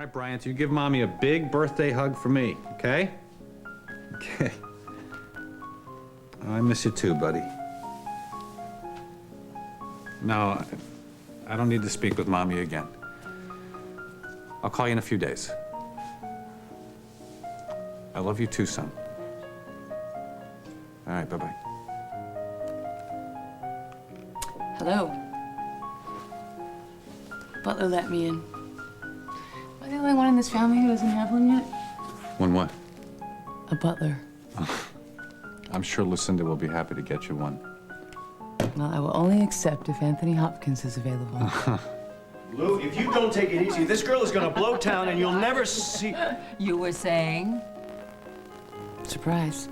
All right, Brian, so you give Mommy a big birthday hug for me, okay? Okay. I miss you too, buddy. No, I don't need to speak with Mommy again. I'll call you in a few days. I love you too, son. All right, bye-bye. Hello. Butler let me in. Am I the only one in this family who doesn't have one yet? One what? A butler. I'm sure Lucinda will be happy to get you one. Well, I will only accept if Anthony Hopkins is available. Lou, if you don't take it easy, this girl is gonna blow town and you'll never see... You were saying? Surprise.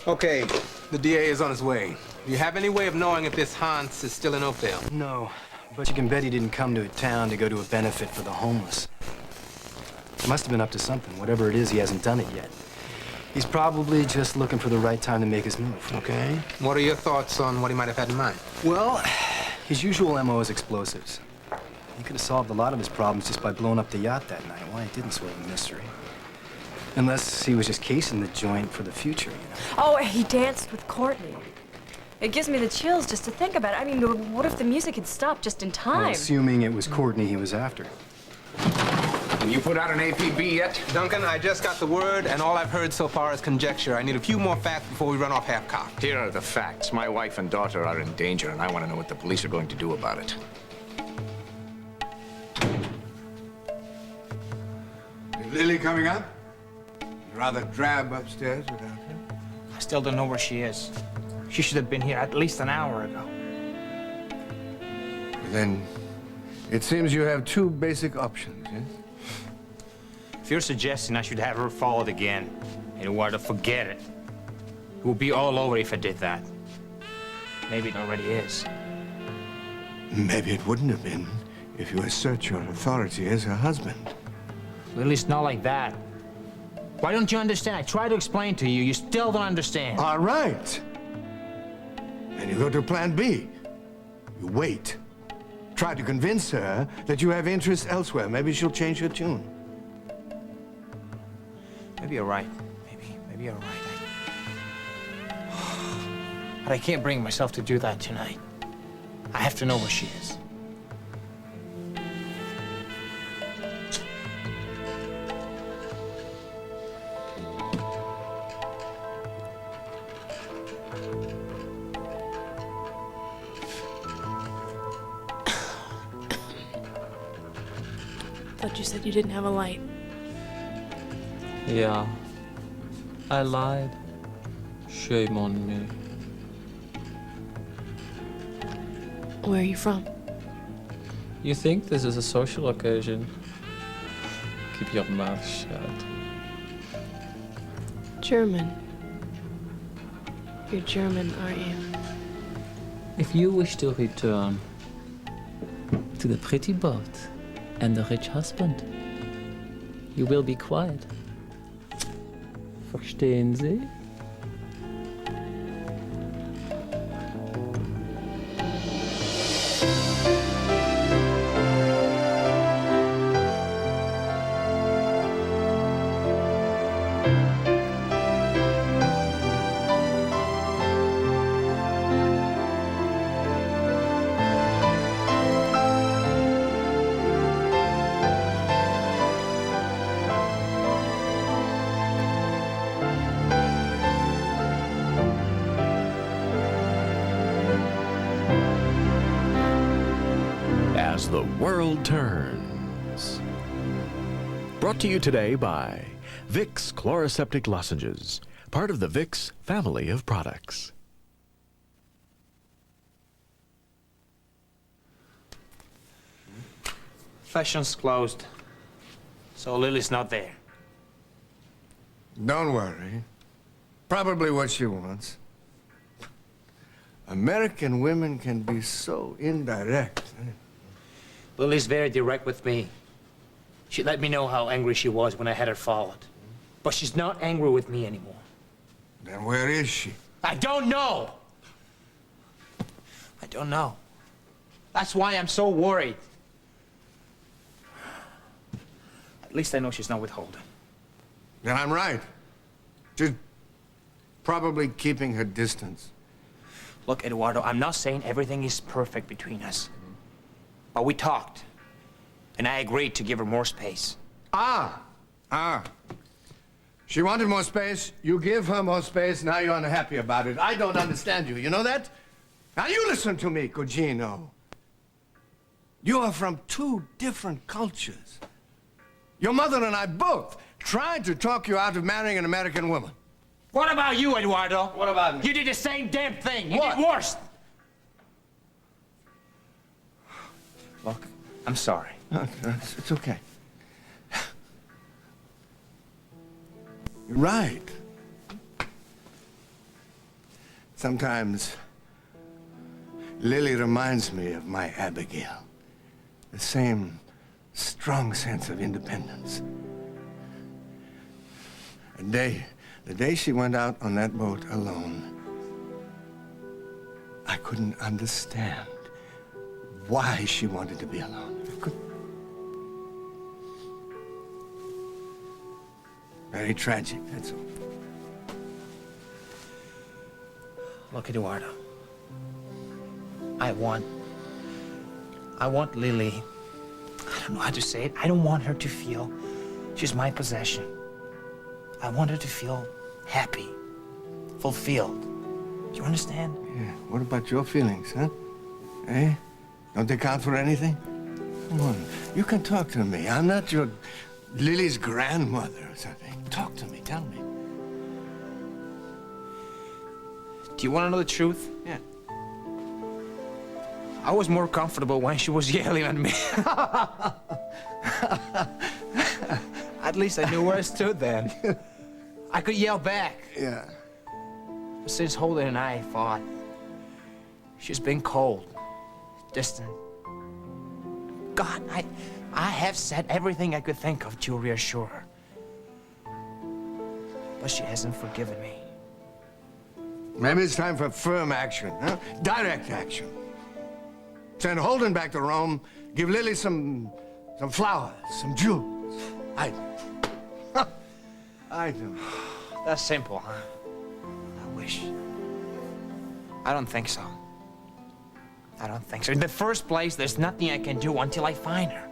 Okay, the DA is on his way. Do you have any way of knowing if this Hans is still in Oakdale? No, but you can bet he didn't come to town to go to a benefit for the homeless. He must have been up to something. Whatever it is, he hasn't done it yet. He's probably just looking for the right time to make his move. Okay. What are your thoughts on what he might have had in mind? Well, his usual MO is explosives. He could have solved a lot of his problems just by blowing up the yacht that night. Why it didn't sort of a mystery. Unless he was just casing the joint for the future, you know. Oh, he danced with Courtney. It gives me the chills just to think about it. I mean, what if the music had stopped just in time? Well, assuming it was Courtney he was after. Can you put out an APB yet? Duncan, I just got the word, and all I've heard so far is conjecture. I need a few more facts before we run off half-cocked. Here are the facts. My wife and daughter are in danger, and I want to know what the police are going to do about it. Is Lily coming up? Rather drab upstairs without her. I still don't know where she is. She should have been here at least an hour ago. Then it seems you have two basic options, yes? If you're suggesting I should have her followed again in order to forget it, it would be all over if I did that. Maybe it already is. Maybe it wouldn't have been if you assert your authority as her husband. Lily's not like that. Why don't you understand? I try to explain to you. You still don't understand. All right. Then you go to plan B. You wait. Try to convince her that you have interests elsewhere. Maybe she'll change her tune. Maybe you're right. Maybe you're right. But I can't bring myself to do that tonight. I have to know where she is. Thought you said you didn't have a light. Yeah, I lied. Shame on me. Where are you from? You think this is a social occasion? Keep your mouth shut. German. You're German, aren't you? If you wish to return to the pretty boat and the rich husband, you will be quiet. Verstehen Sie? As the world turns. Brought to you today by Vicks Chloraseptic Lozenges, part of the Vicks family of products. Fashion's closed, so Lily's not there. Don't worry. Probably what she wants. American women can be so indirect. Lily's very direct with me. She let me know how angry she was when I had her followed. But she's not angry with me anymore. Then where is she? I don't know! I don't know. That's why I'm so worried. At least I know she's not withholding. Then I'm right. She's probably keeping her distance. Look, Eduardo, I'm not saying everything is perfect between us. But we talked. And I agreed to give her more space. Ah. She wanted more space. You give her more space. Now you're unhappy about it. I don't understand you. You know that? Now you listen to me, Cugino. You are from two different cultures. Your mother and I both tried to talk you out of marrying an American woman. What about you, Eduardo? What about me? You did the same damn thing. You What? did worse. Look, I'm sorry. It's okay. You're right. Sometimes Lily reminds me of my Abigail. The same strong sense of independence. The day she went out on that boat alone, I couldn't understand why she wanted to be alone. I couldn't. Very tragic, that's all. Look, Eduardo. I want Lily. I don't know how to say it. I don't want her to feel she's my possession. I want her to feel happy, fulfilled. Do you understand? Yeah, what about your feelings, huh? Eh? Don't they count for anything? Come on, you can talk to me. I'm not your Lily's grandmother or something. Talk to me, tell me. Do you want to know the truth? Yeah. I was more comfortable when she was yelling at me. At least I knew where I stood then. I could yell back. Yeah. But since Holden and I fought, she's been cold, distant. God, I have said everything I could think of to reassure her. But she hasn't forgiven me. Maybe it's time for firm action, huh? Direct action. Send Holden back to Rome. Give Lily some flowers, some jewels. I do. That's simple, huh? I wish. I don't think so. I don't think so. In the first place, there's nothing I can do until I find her.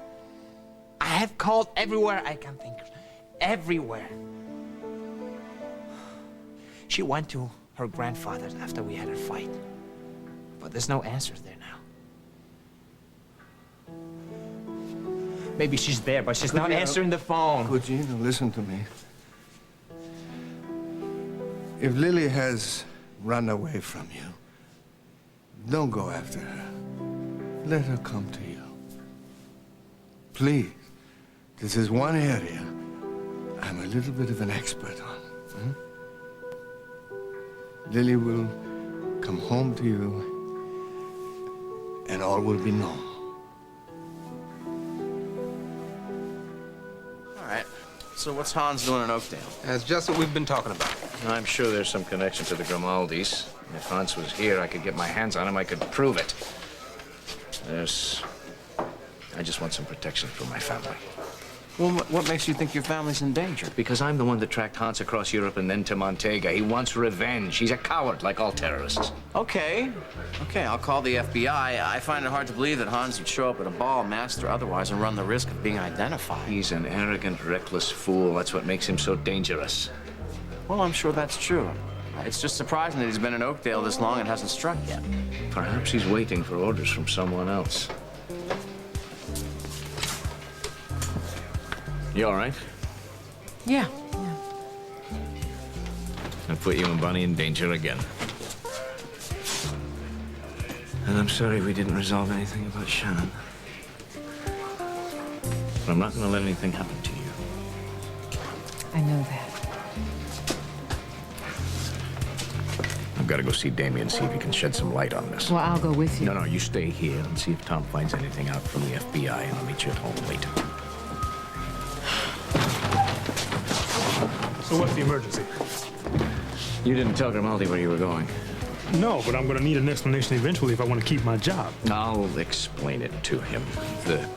I have called everywhere I can think of. Everywhere. She went to her grandfather's after we had a fight. But there's no answers there now. Maybe she's there, but she's not answering the phone. Cugino, listen to me. If Lily has run away from you, don't go after her. Let her come to you. Please. This is one area I'm a little bit of an expert on. Hmm? Lily will come home to you, and all will be normal. All right. So what's Hans doing in Oakdale? That's just what we've been talking about. I'm sure there's some connection to the Grimaldis. If Hans was here, I could get my hands on him. I could prove it. I just want some protection for my family. Well, what makes you think your family's in danger? Because I'm the one that tracked Hans across Europe and then to Montega. He wants revenge. He's a coward, like all terrorists. Okay, I'll call the FBI. I find it hard to believe that Hans would show up at a ball, masked or otherwise, and run the risk of being identified. He's an arrogant, reckless fool. That's what makes him so dangerous. Well, I'm sure that's true. It's just surprising that he's been in Oakdale this long and hasn't struck yet. Perhaps he's waiting for orders from someone else. You all right? Yeah. I put you and Bonnie in danger again. And I'm sorry we didn't resolve anything about Shannon. But I'm not going to let anything happen to you. I know that. I've got to go see Damien, see if he can shed some light on this. Well, I'll go with you. No, you stay here and see if Tom finds anything out from the FBI, and I'll meet you at home later. So what's the emergency? You didn't tell Grimaldi where you were going. No, but I'm gonna need an explanation eventually if I want to keep my job. I'll explain it to him. The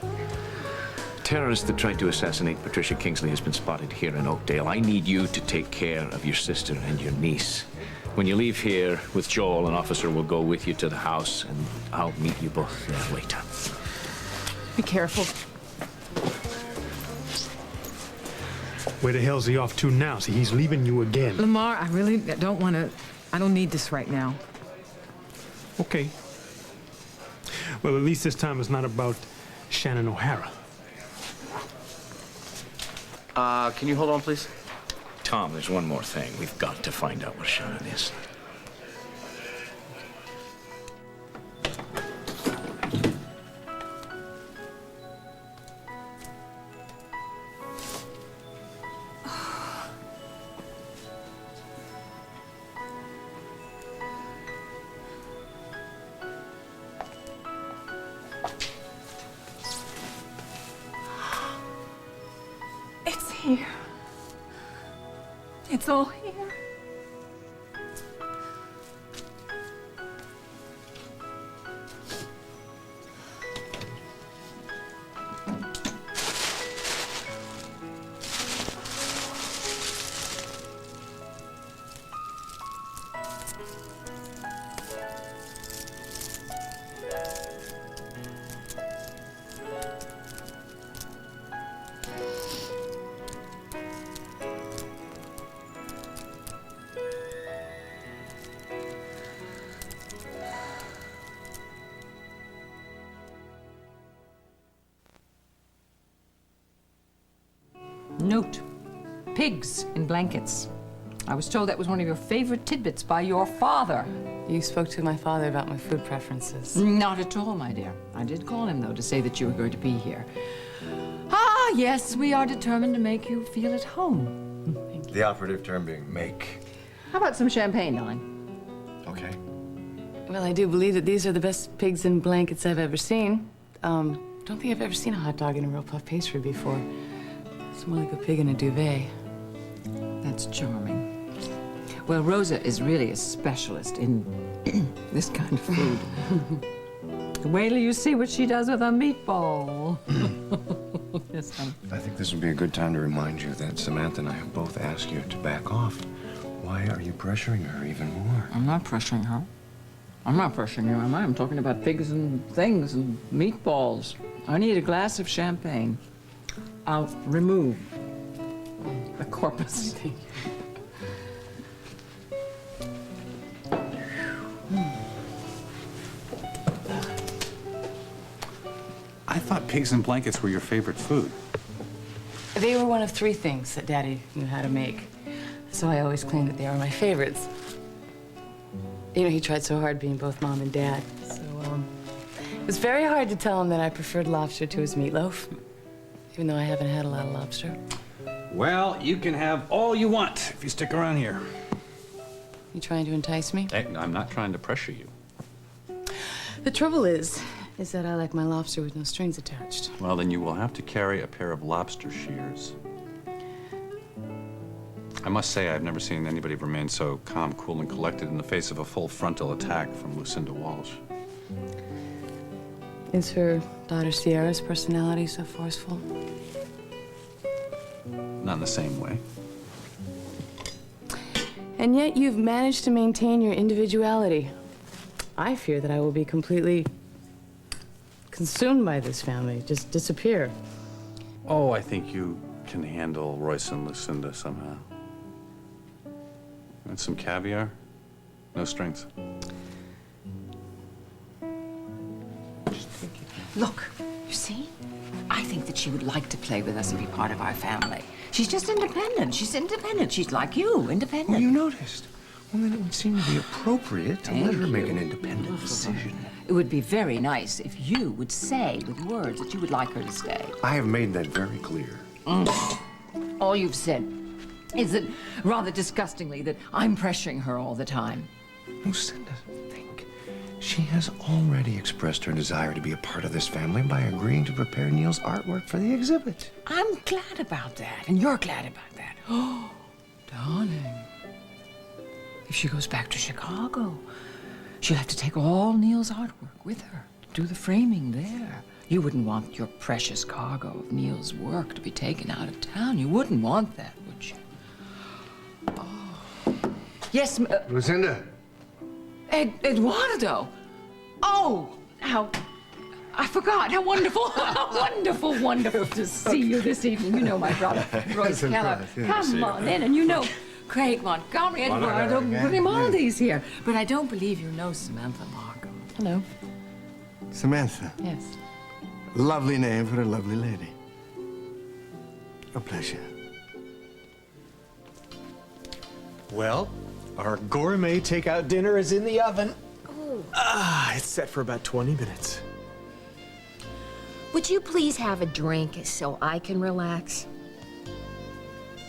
terrorist that tried to assassinate Patricia Kingsley has been spotted here in Oakdale. I need you to take care of your sister and your niece. When you leave here with Joel, an officer will go with you to the house, and I'll meet you both there later. Be careful. Where the hell's he off to now? See, he's leaving you again. Lamar, I really don't want to. I don't need this right now. Okay. Well, at least this time it's not about Shannon O'Hara. Can you hold on, please? Tom, there's one more thing. We've got to find out where Shannon is. It's here. It's all here. Note, pigs in blankets. I was told that was one of your favorite tidbits by your father. You spoke to my father about my food preferences. Not at all, my dear. I did call him, though, to say that you were going to be here. Ah, yes, we are determined to make you feel at home. The operative term being make. How about some champagne, darling? Okay. Well, I do believe that these are the best pigs in blankets I've ever seen. Don't think I've ever seen a hot dog in a real puff pastry before. It's more like a pig in a duvet. That's charming. Well, Rosa is really a specialist in this kind of food. Wait till you see what she does with a meatball. Yes, honey. I think this would be a good time to remind you that Samantha and I have both asked you to back off. Why are you pressuring her even more? I'm not pressuring her. I'm not pressuring you, am I? I'm talking about pigs and things and meatballs. I need a glass of champagne. I'll remove the corpus. I thought pigs in blankets were your favorite food. They were one of 3 things that Daddy knew how to make. So I always claimed that they were my favorites. You know, he tried so hard being both Mom and Dad. So, it was very hard to tell him that I preferred lobster to his meatloaf, even though I haven't had a lot of lobster. Well, you can have all you want if you stick around here. You trying to entice me? Hey, I'm not trying to pressure you. The trouble is that I like my lobster with no strings attached. Well, then you will have to carry a pair of lobster shears. I must say I've never seen anybody remain so calm, cool, and collected in the face of a full frontal attack from Lucinda Walsh. Is her daughter Sierra's personality so forceful? Not in the same way. And yet you've managed to maintain your individuality. I fear that I will be completely consumed by this family, just disappear. Oh, I think you can handle Royce and Lucinda somehow. Want some caviar? No strings. Look, you see? I think that she would like to play with us and be part of our family. She's just independent. She's independent. She's like you, independent. Well, you noticed. Well, then it would seem to be appropriate to let her make an independent decision. It would be very nice if you would say with words that you would like her to stay. I have made that very clear. All you've said is that, rather disgustingly, that I'm pressuring her all the time. Lucinda, think. She has already expressed her desire to be a part of this family by agreeing to prepare Neil's artwork for the exhibit. I'm glad about that, and you're glad about that. Oh, darling. If she goes back to Chicago, She'll have to take all Neil's artwork with her, do the framing there. You wouldn't want your precious cargo of Neil's work to be taken out of town. You wouldn't want that, would you? Oh. Yes, Lucinda. Eduardo. Oh, how... I forgot. How wonderful, wonderful to see you this evening. You know my brother, Royce Keller. Come on in, and you know Craig Montgomery, Eduardo Grimaldi's here. But I don't believe you know Samantha Markham. Hello. Samantha. Yes. Lovely name for a lovely lady. A pleasure. Well, our gourmet takeout dinner is in the oven. It's set for about 20 minutes. Would you please have a drink so I can relax?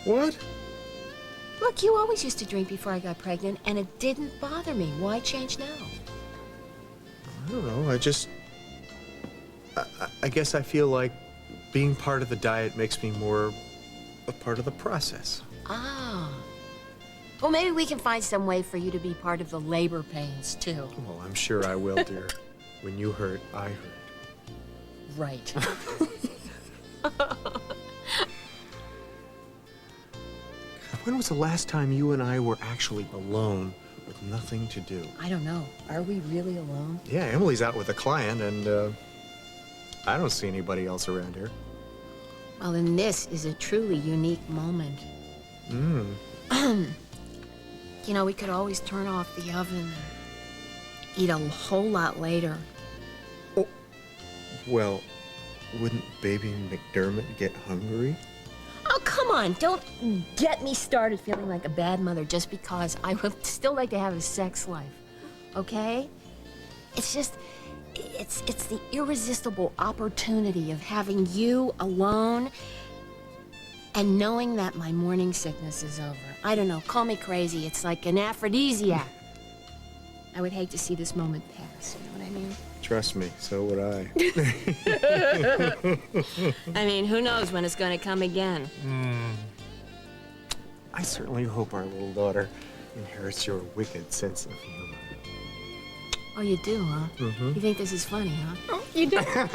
What? Look, you always used to drink before I got pregnant, and it didn't bother me. Why change now? I don't know. I guess I feel like being part of the diet makes me more a part of the process. Ah. Well, maybe we can find some way for you to be part of the labor pains, too. Well, I'm sure I will, dear. When you hurt, I hurt. Right. When was the last time you and I were actually alone with nothing to do? I don't know. Are we really alone? Yeah, Emily's out with a client, and I don't see anybody else around here. Well, then this is a truly unique moment. You know, we could always turn off the oven and eat a whole lot later. Well, wouldn't baby McDermott get hungry? Oh, come on. Don't get me started feeling like a bad mother just because I would still like to have a sex life, okay? It's just, it's the irresistible opportunity of having you alone and knowing that my morning sickness is over. I don't know, call me crazy. It's like an aphrodisiac. I would hate to see this moment pass, you know what I mean? Trust me, so would I. I mean, who knows when it's gonna come again? I certainly hope our little daughter inherits your wicked sense of humor. Oh, you do, huh? Mm-hmm. You think this is funny, huh? Oh, you do? Think it's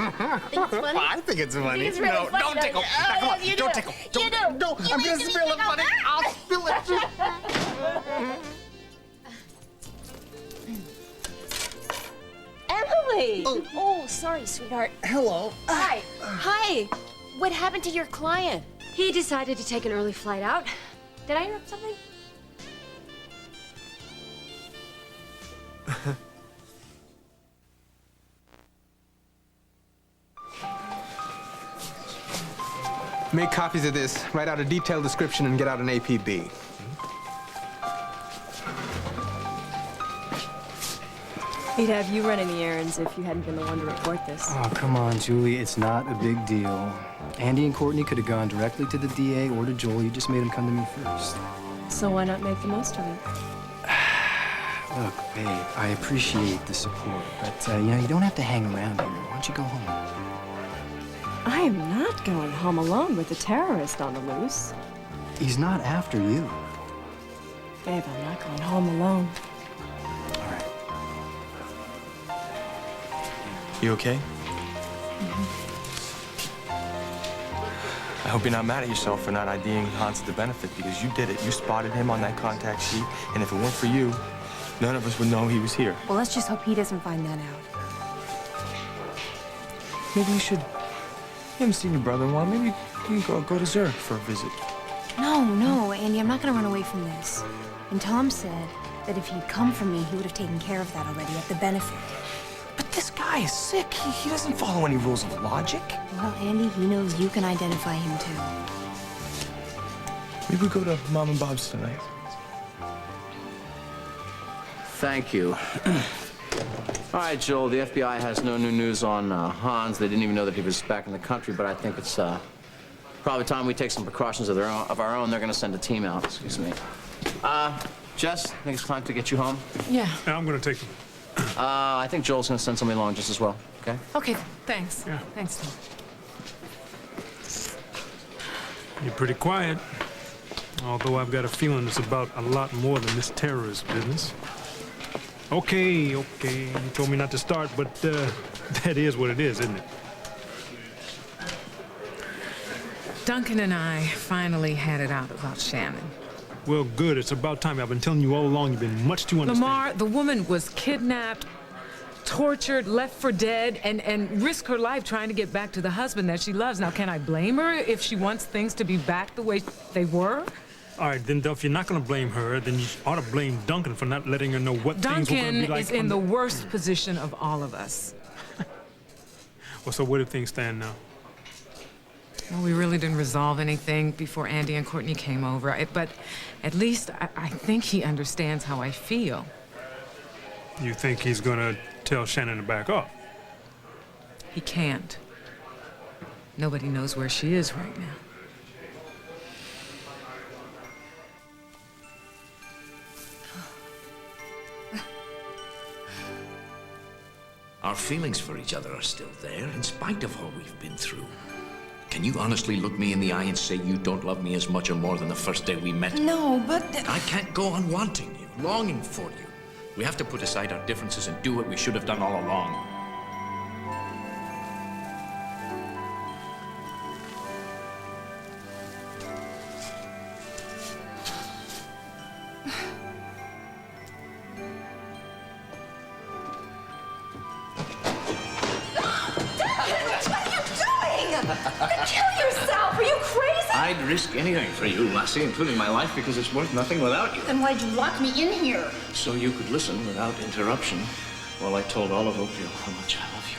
funny? I think it's funny. Think it's really funny, don't tickle. you? Come on, You don't do. tickle. You do. Don't. You I'm make gonna me spill it, tickle. buddy. I'll spill it. Emily! Oh, sorry, sweetheart. Hello. Hi. Hi. What happened to your client? He decided to take an early flight out. Did I interrupt something? Make copies of this, write out a detailed description, and get out an APB. He'd have you run any errands if you hadn't been the one to report this. Oh, come on, Julie. It's not a big deal. Andy and Courtney could have gone directly to the DA or to Joel. You just made them come to me first. So why not make the most of it? Look, babe, I appreciate the support, but, you know, you don't have to hang around here. Why don't you go home? I am not going home alone with a terrorist on the loose. He's not after you. Babe, I'm not going home alone. You okay? I hope you're not mad at yourself for not IDing Hans to the benefit, because you did it. You spotted him on that contact sheet, and if it weren't for you, none of us would know he was here. Well, let's just hope he doesn't find that out. Maybe you should... You haven't seen your brother-in-law. Maybe you can go to Zurich for a visit. No, Andy, I'm not gonna run away from this. And Tom said that if he'd come for me, he would have taken care of that already at the benefit. But this guy is sick. He doesn't follow any rules of logic. Well, Andy, he knows you can identify him too. Maybe we go to Mom and Bob's tonight. Thank you. All right, Joel, the FBI has no new news on Hans. They didn't even know that he was back in the country, but I think it's probably time we take some precautions of our own. They're going to send a team out. Excuse me. Jess, I think it's time to get you home. Yeah. I'm going to take them. I think Joel's going to send somebody along just as well, okay? Okay, thanks. Yeah. Thanks, Tom. You're pretty quiet. Although I've got a feeling it's about a lot more than this terrorist business. Okay, okay. You told me not to start, but that is what it is, isn't it? Duncan and I finally had it out about Shannon. Well, good. It's about time. I've been telling you all along. You've been much too understanding. Lamar, the woman was kidnapped, tortured, left for dead, and risked her life trying to get back to the husband that she loves. Now, can I blame her if she wants things to be back the way they were? All right, then if you're not going to blame her, then you ought to blame Duncan for not letting her know what things were going to be like. Duncan is in the worst position of all of us. Well, so where do things stand now? Well, we really didn't resolve anything before Andy and Courtney came over. But at least I think he understands how I feel. You think he's going to tell Shannon to back off? He can't. Nobody knows where she is right now. Our feelings for each other are still there, in spite of all we've been through. Can you honestly look me in the eye and say you don't love me as much or more than the first day we met? No, but... I can't go on wanting you, longing for you. We have to put aside our differences and do what we should have done all along. Kill yourself! Are you crazy? I'd risk anything for you, lassie, including my life, because it's worth nothing without you. Then why'd you lock me in here? So you could listen without interruption while I told all of Oakdale how much I love you.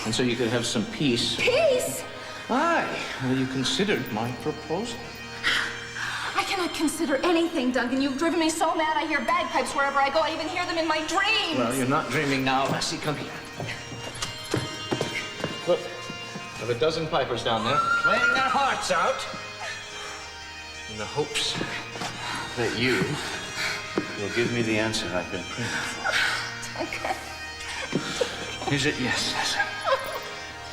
And so you could have some peace. Peace? Aye, well, you considered my proposal. I cannot consider anything, Duncan. You've driven me so mad I hear bagpipes wherever I go. I even hear them in my dreams. Well, you're not dreaming now, lassie. Come here. Look, there are a dozen pipers down there playing their hearts out in the hopes that you will give me the answer I've been praying for. Duncan. Is it yes, lassie?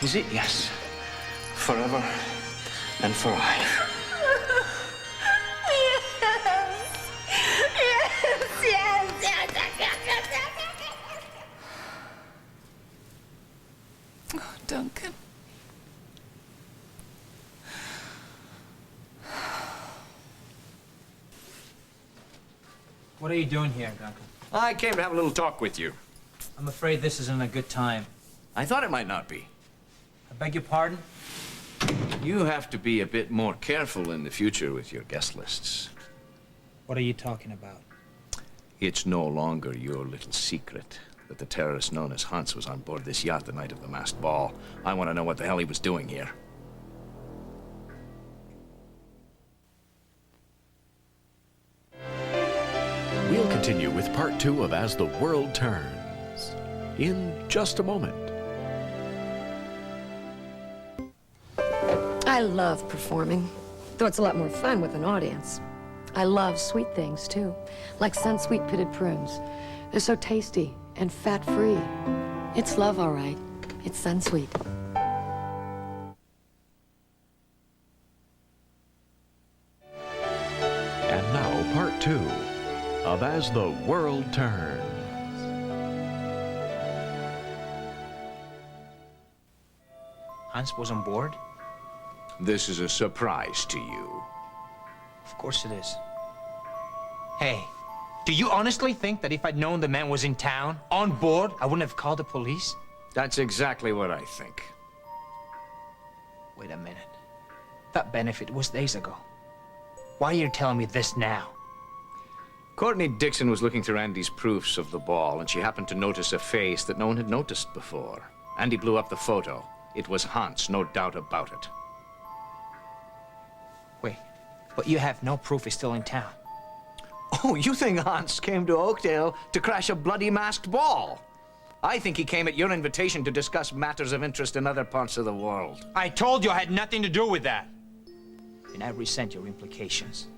Is it yes? Forever and for life. Oh, Duncan. What are you doing here, Duncan? I came to have a little talk with you. I'm afraid this isn't a good time. I thought it might not be. I beg your pardon? You have to be a bit more careful in the future with your guest lists. What are you talking about? It's no longer your little secret that the terrorist known as Hans was on board this yacht the night of the masked ball. I want to know what the hell he was doing here. We'll continue with part 2 of As the World Turns in just a moment. I love performing, though it's a lot more fun with an audience. I love sweet things, too, like sun-sweet pitted prunes. They're so tasty and fat-free. It's love, all right. It's sun-sweet. And now part 2 of As the World Turns. Hans was on board? This is a surprise to you. Of course it is. Hey, do you honestly think that if I'd known the man was in town, on board, I wouldn't have called the police? That's exactly what I think. Wait a minute. That benefit was days ago. Why are you telling me this now? Courtney Dixon was looking through Andy's proofs of the ball, and she happened to notice a face that no one had noticed before. Andy blew up the photo. It was Hans, no doubt about it. Wait, but you have no proof he's still in town. Oh, you think Hans came to Oakdale to crash a bloody masked ball? I think he came at your invitation to discuss matters of interest in other parts of the world. I told you I had nothing to do with that. And I resent your implications.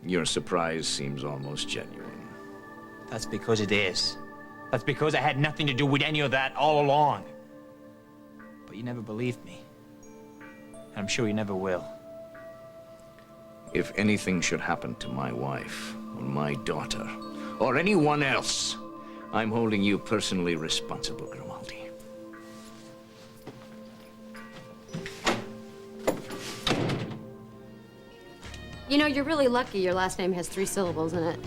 Your surprise seems almost genuine. That's because it is. That's because I had nothing to do with any of that all along. But you never believed me. And I'm sure you never will. If anything should happen to my wife, or my daughter, or anyone else, I'm holding you personally responsible, Grimaldi. You know, you're really lucky your last name has 3 syllables in it.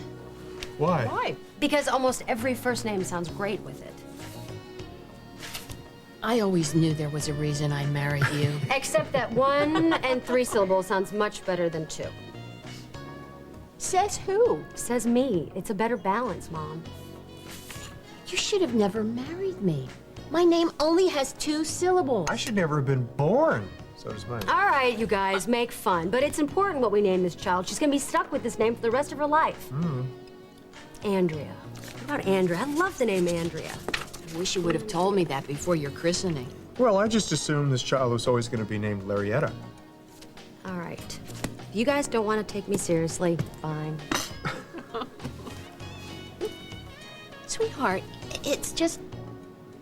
Why? Why? Because almost every first name sounds great with it. I always knew there was a reason I married you. Except that 1 and 3 syllables sounds much better than 2. Says who? Says me. It's a better balance, Mom. You should have never married me. My name only has 2 syllables. I should never have been born. So does mine. All right, you guys, make fun. But it's important what we name this child. She's gonna be stuck with this name for the rest of her life. Andrea. What about Andrea? I love the name Andrea. I wish you would have told me that before your christening. Well, I just assumed this child was always going to be named Larietta. All right. If you guys don't want to take me seriously, fine. Sweetheart, it's just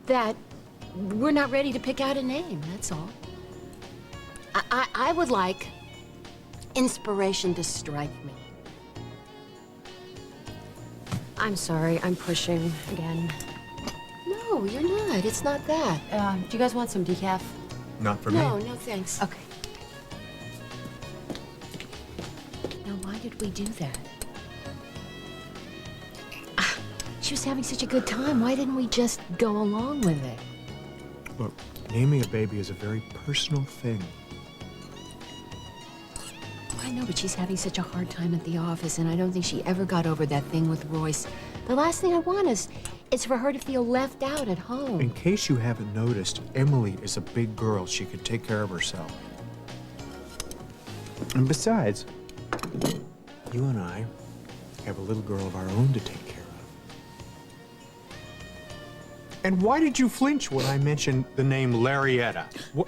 that we're not ready to pick out a name, that's all. I would like inspiration to strike me. I'm sorry, I'm pushing again. No, you're not. It's not that. Do you guys want some decaf? Not for No, me. no thanks. Okay. Now, why did we do that? She was having such a good time. Why didn't we just go along with it? Look, naming a baby is a very personal thing. I know, but she's having such a hard time at the office, and I don't think she ever got over that thing with Royce. The last thing I want is for her to feel left out at home. In case you haven't noticed, Emily is a big girl. She can take care of herself. And besides, you and I have a little girl of our own to take care of. And why did you flinch when I mentioned the name Larietta? What?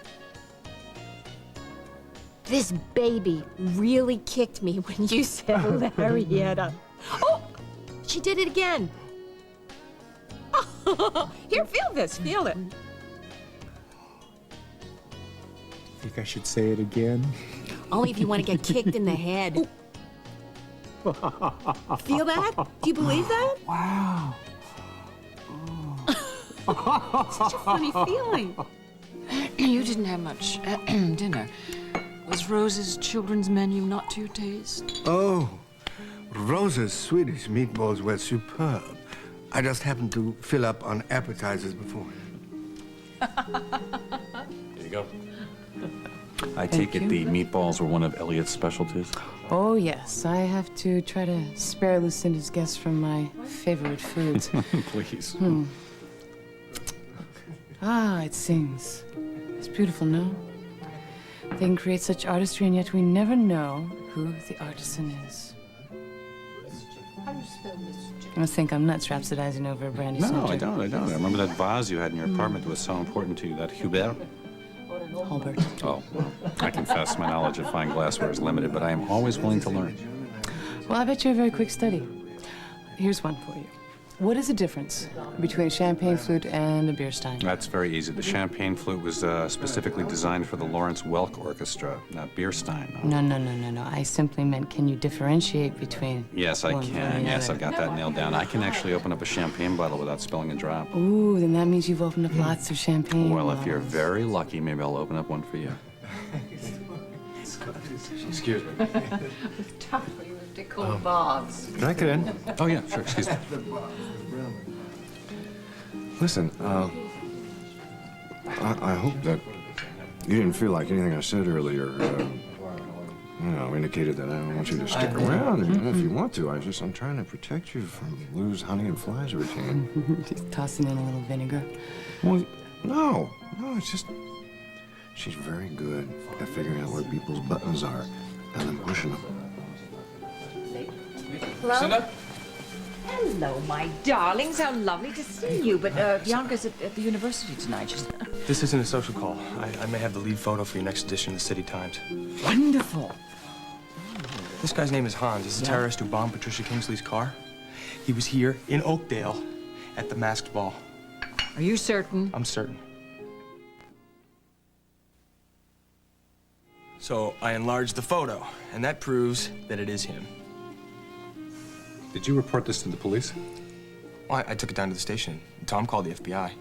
This baby really kicked me when you said Larietta. Oh, she did it again. Here, feel this, feel it. Think I should say it again? Only if you want to get kicked in the head. Feel that? Do you believe that? Wow. Such a funny feeling. You didn't have much dinner. Was Rose's children's menu not to your taste? Oh, Rosa's Swedish meatballs were superb. I just happened to fill up on appetizers before. There you go. I take it the meatballs were one of Elliot's specialties? Oh, yes. I have to try to spare Lucinda's guests from my favorite foods. Please. Ah, it sings. It's beautiful, no? They can create such artistry, and yet we never know who the artisan is. How do you spell this? I must think I'm nuts rhapsodizing over a brandy No, subject. I don't. I remember that vase you had in your apartment that was so important to you, that Hubert. Hulbert. Oh, well, I confess my knowledge of fine glassware is limited, but I am always willing to learn. Well, I bet you're a very quick study. Here's one for you. What is the difference between a champagne flute and a beer stein? That's very easy. The champagne flute was specifically designed for the Lawrence Welk Orchestra, not beer stein. No. I simply meant, can you differentiate between Yes, I one can. and the Yes, other? I've got that nailed down. I can actually open up a champagne bottle without spilling a drop. Ooh, then that means you've opened up lots of champagne. Well, if you're very lucky, maybe I'll open up one for you. Excuse me. Cool Bob's. Can I get in? Oh, yeah, sure. Excuse me. Listen, I hope that you didn't feel like anything I said earlier, indicated that I don't want you to stick around. And if you want to, I'm trying to protect you from Lou's honey and flies routine. Just tossing in a little vinegar. Well, no, it's just she's very good at figuring out where people's buttons are and then pushing them. Hello? Hello, my darlings. How lovely to see you. But Bianca's at the university tonight. This isn't a social call. I may have the lead photo for your next edition of the City Times. Wonderful. This guy's name is Hans. He's a terrorist who bombed Patricia Kingsley's car. He was here in Oakdale at the masked ball. Are you certain? I'm certain. So I enlarged the photo, and that proves that it is him. Did you report this to the police? Well, I took it down to the station. Tom called the FBI.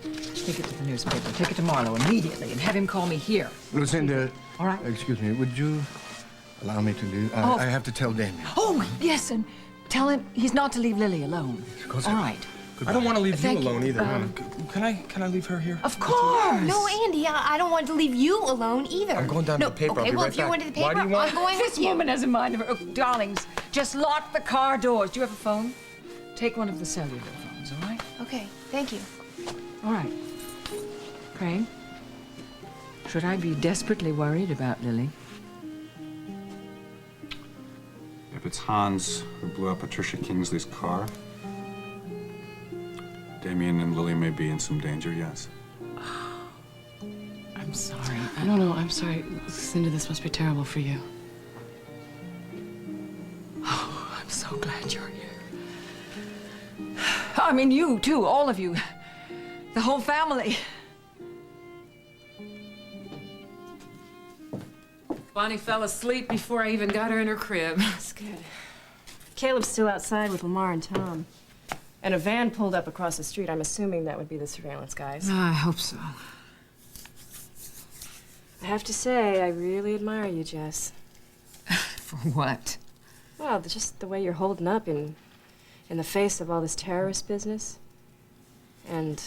Take it to the newspaper. Take it to Marlowe immediately and have him call me here. Lucinda. All right. Excuse me, would you allow me to leave? Oh. I have to tell Damien. Oh, yes, and tell him he's not to leave Lily alone. All right. I don't want to leave you Thank you. alone either. Can I leave her here? Of course. No, Andy, I don't want to leave you alone either. I'm going down to the paper. Okay, I'll be well, right if you're back. going to the Why paper, do you want- I'm going This with you. woman has a mind of her. Oh, darlings, just lock the car doors. Do you have a phone? Take one of the cellular phones, all right? Okay, thank you. All right. Crane, should I be desperately worried about Lily? If it's Hans who blew up Patricia Kingsley's car, Damien and Lily may be in some danger, yes. I'm sorry. I don't know. I'm sorry. Lucinda, this must be terrible for you. Oh, I'm so glad you're here. I mean, you too, all of you. The whole family. Bonnie fell asleep before I even got her in her crib. That's good. Caleb's still outside with Lamar and Tom. And a van pulled up across the street. I'm assuming that would be the surveillance guys. I hope so. I have to say, I really admire you, Jess. For what? Well, just the way you're holding up in the face of all this terrorist business. And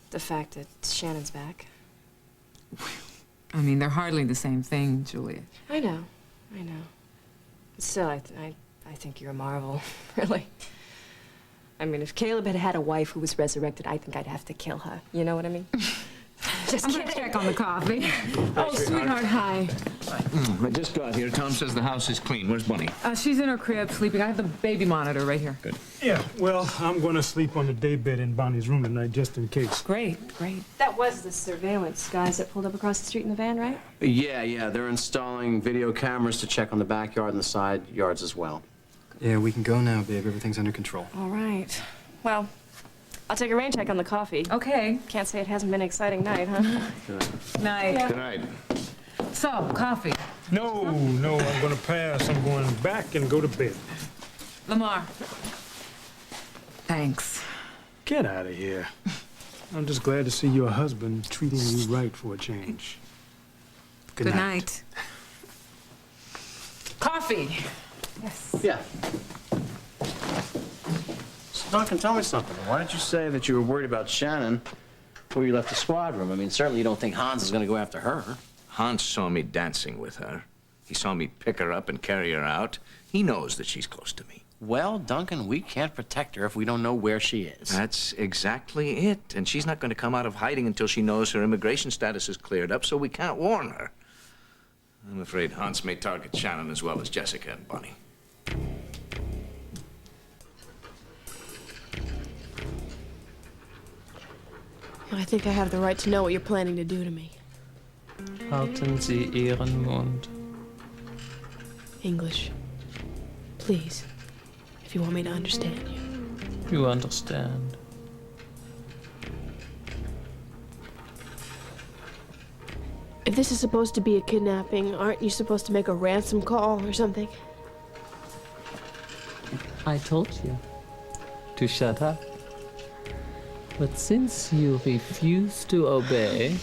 the fact that Shannon's back. I mean, they're hardly the same thing, Julia. I know. But still, I think you're a marvel, really. I mean, if Caleb had had a wife who was resurrected, I think I'd have to kill her. You know what I mean? Just I'm kidding. gonna check on the coffee. Oh, sweetheart, hi. I just got here. Tom says the house is clean. Where's Bunny? She's in her crib sleeping. I have the baby monitor right here. Good. Yeah, well, I'm going to sleep on the daybed in Bonnie's room tonight just in case. Great. That was the surveillance guys that pulled up across the street in the van, right? Yeah, they're installing video cameras to check on the backyard and the side yards as well. Yeah, we can go now, babe. Everything's under control. All right. Well, I'll take a rain check on the coffee. Okay. Can't say it hasn't been an exciting night, huh? Night. Yeah. Good night. So, coffee. No, I'm going to pass. I'm going back and go to bed. Lamar. Thanks. Get out of here. I'm just glad to see your husband treating you right for a change. Good night. Coffee. Yes. Yeah. So, Duncan, tell me something. Why didn't you say that you were worried about Shannon before you left the squad room? I mean, certainly you don't think Hans is going to go after her. Hans saw me dancing with her. He saw me pick her up and carry her out. He knows that she's close to me. Well, Duncan, we can't protect her if we don't know where she is. That's exactly it. And she's not going to come out of hiding until she knows her immigration status is cleared up, so we can't warn her. I'm afraid Hans may target Shannon as well as Jessica and Bonnie. I think I have the right to know what you're planning to do to me. Halten Sie Ihren Mund. English. Please. If you want me to understand you. You understand. If this is supposed to be a kidnapping, aren't you supposed to make a ransom call or something? I told you to shut up. But since you refuse to obey,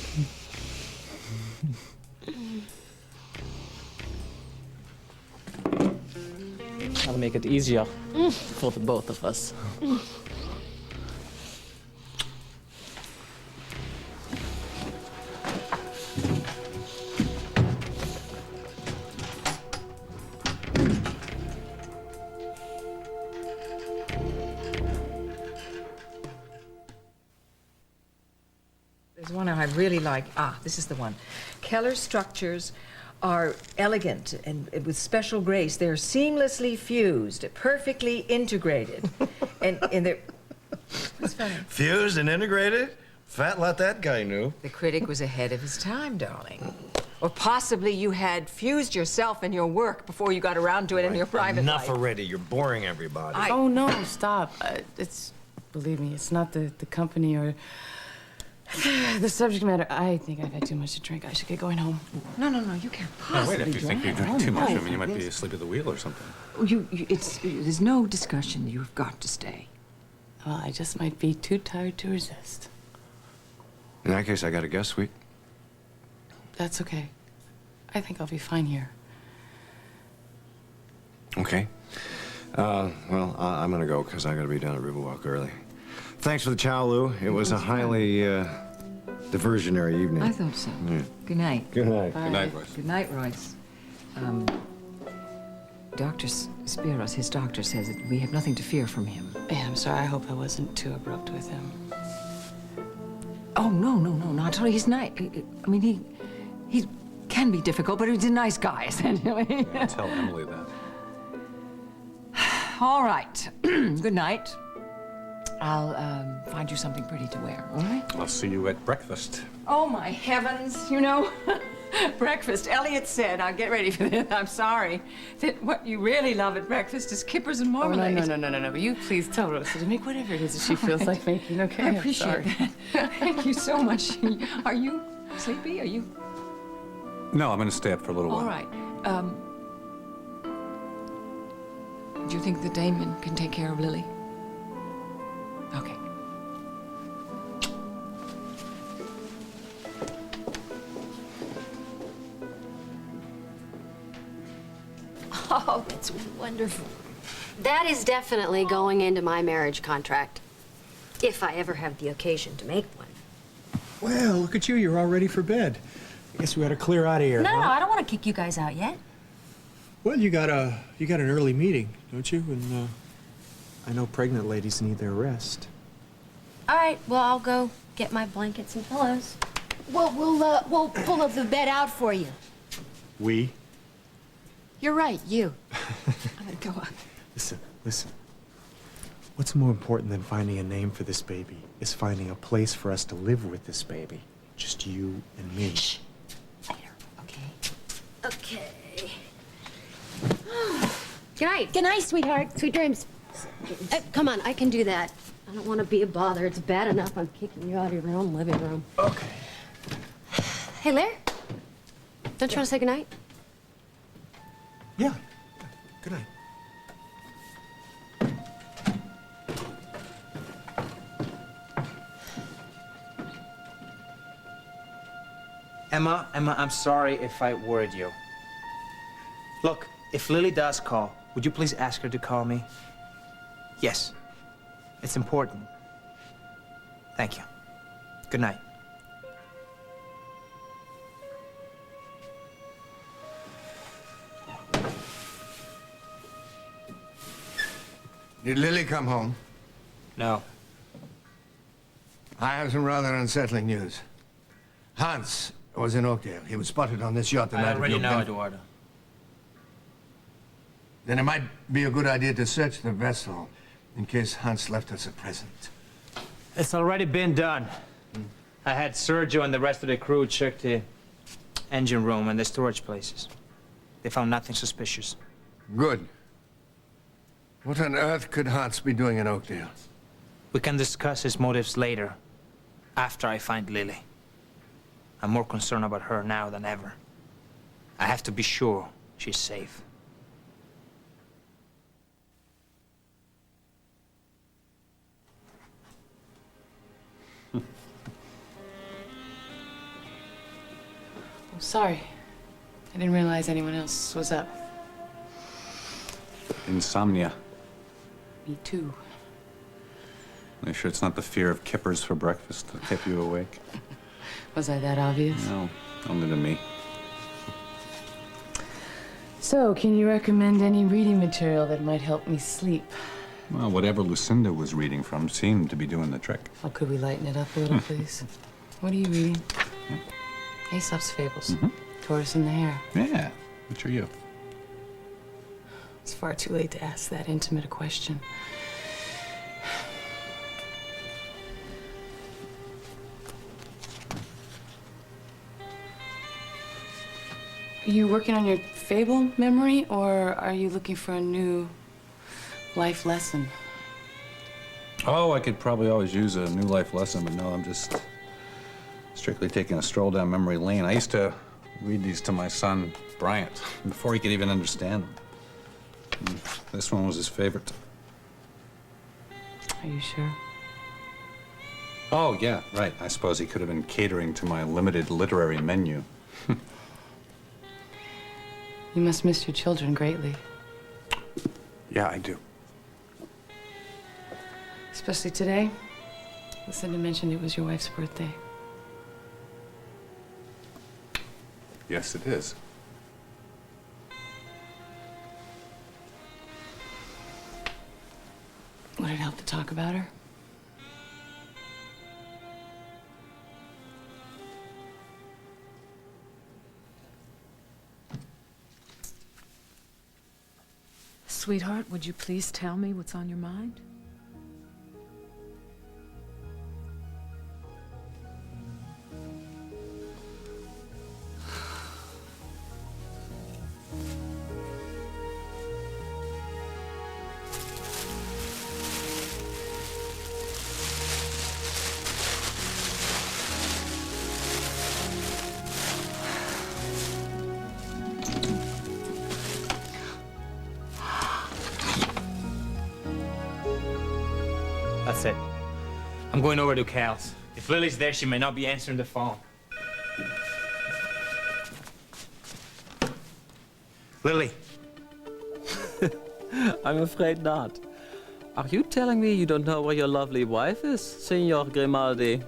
I'll make it easier for the both of us. There's one I really like. This is the one. Keller structures are elegant and with special grace. They're seamlessly fused, perfectly integrated. and they're... What's funny? Fused and integrated? Fat lot that guy knew. The critic was ahead of his time, darling. Or possibly you had fused yourself in your work before you got around to it in your private Enough life. already. You're boring everybody. Oh, no, stop. Believe me, it's not the company or the subject matter. I think I've had too much to drink. I should get going home. No, you can't Now, possibly wait, if you think you're drive drinking too home. much, I mean, you No, might be asleep at the wheel or something. there's no discussion. You've got to stay. Well, I just might be too tired to resist. In that case, I got to guess, sweet. That's okay. I think I'll be fine here. Okay. Well, I'm gonna go because I gotta be down at Riverwalk early. Thanks for the chow, Lou. It was a highly diversionary evening. I thought so. Yeah. Good night. Good night. Bye. Good night, Royce. Good night, Royce. Dr. Spiros, his doctor, says that we have nothing to fear from him. Yeah, I'm sorry. I hope I wasn't too abrupt with him. Oh, no, not at all. He's nice. I mean, he can be difficult, but he's a nice guy, essentially. Yeah, tell Emily that. All right. Good night. I'll find you something pretty to wear, all right? I'll see you at breakfast. Oh, my heavens. You know, breakfast. Elliot said, I'll get ready for this. I'm sorry. That what you really love at breakfast is kippers and Oh, marmalade. no. But you please tell Rosa to make whatever it is that she feels All right. like making, okay? I I'm appreciate sorry. that. Thank you so much. Are you sleepy? Are you? No, I'm going to stay up for a little All while. right. Do you think that Damon can take care of Lily? Okay. Oh, that's wonderful. That is definitely going into my marriage contract, if I ever have the occasion to make one. Well, look at you. You're all ready for bed. I guess we ought to clear out of here. No, huh? I don't want to kick you guys out yet. Well, you got an early meeting, don't you? And I know pregnant ladies need their rest. All right, well, I'll go get my blankets and pillows. Well, we'll pull up the bed out for you. We? You're right, you. I'm gonna go up. Listen. What's more important than finding a name for this baby is finding a place for us to live with this baby. Just you and me. Shh. Okay. Good night. Good night, sweetheart. Sweet dreams. Come on, I can do that. I don't want to be a bother. It's bad enough I'm kicking you out of your own living room. Okay. Hey, Lair. Don't you want to say goodnight? Yeah. Good night. Emma, I'm sorry if I worried you. Look, if Lily does call, would you please ask her to call me? Yes. It's important. Thank you. Good night. Did Lily come home? No. I have some rather unsettling news. Hans was in Oakdale. He was spotted on this yacht the night of your death. Eduardo. Then it might be a good idea to search the vessel in case Hans left us a present. It's already been done. I had Sergio and the rest of the crew check the engine room and the storage places. They found nothing suspicious. Good. What on earth could Hans be doing in Oakdale? We can discuss his motives later, after I find Lily. I'm more concerned about her now than ever. I have to be sure she's safe. Oh, sorry. I didn't realize anyone else was up. Insomnia. Me too. Are you sure it's not the fear of kippers for breakfast that kept you awake? Was I that obvious? No, only to me. So, can you recommend any reading material that might help me sleep? Well, whatever Lucinda was reading from seemed to be doing the trick. Oh, could we lighten it up a little, please? What are you reading? Aesop's Fables. Tortoise and the Hare. Yeah, which are you? It's far too late to ask that intimate a question. Are you working on your fable memory, or are you looking for a new life lesson? Oh, I could probably always use a new life lesson, but no, I'm just strictly taking a stroll down memory lane. I used to read these to my son, Bryant, before he could even understand them. This one was his favorite. Are you sure? Oh, yeah, right. I suppose he could have been catering to my limited literary menu. You must miss your children greatly. Yeah, I do. Especially today. Lucinda mentioned it was your wife's birthday. Yes, it is. Would it help to talk about her? Sweetheart, would you please tell me what's on your mind? That's it. I'm going over to Cal's. If Lily's there, she may not be answering the phone. Lily. I'm afraid not. Are you telling me you don't know where your lovely wife is, Signor Grimaldi?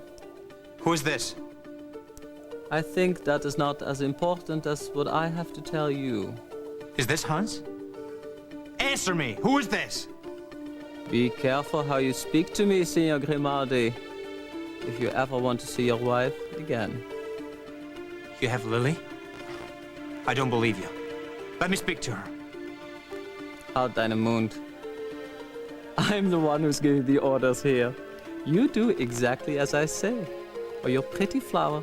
Who is this? I think that is not as important as what I have to tell you. Is this Hans? Answer me! Who is this? Be careful how you speak to me, Signor Grimaldi, if you ever want to see your wife again. You have Lily? I don't believe you. Let me speak to her. Halt deine Mund. I'm the one who's giving the orders here. You do exactly as I say, or your pretty flower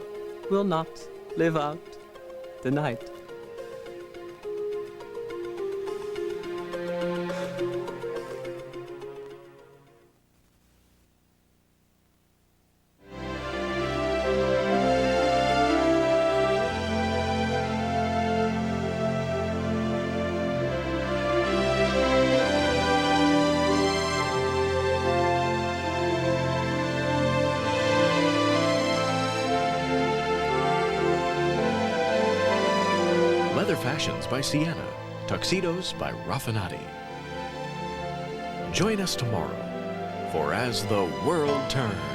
will not live out the night. Leather Fashions by Sienna. Tuxedos by Raffinati. Join us tomorrow for As the World Turns.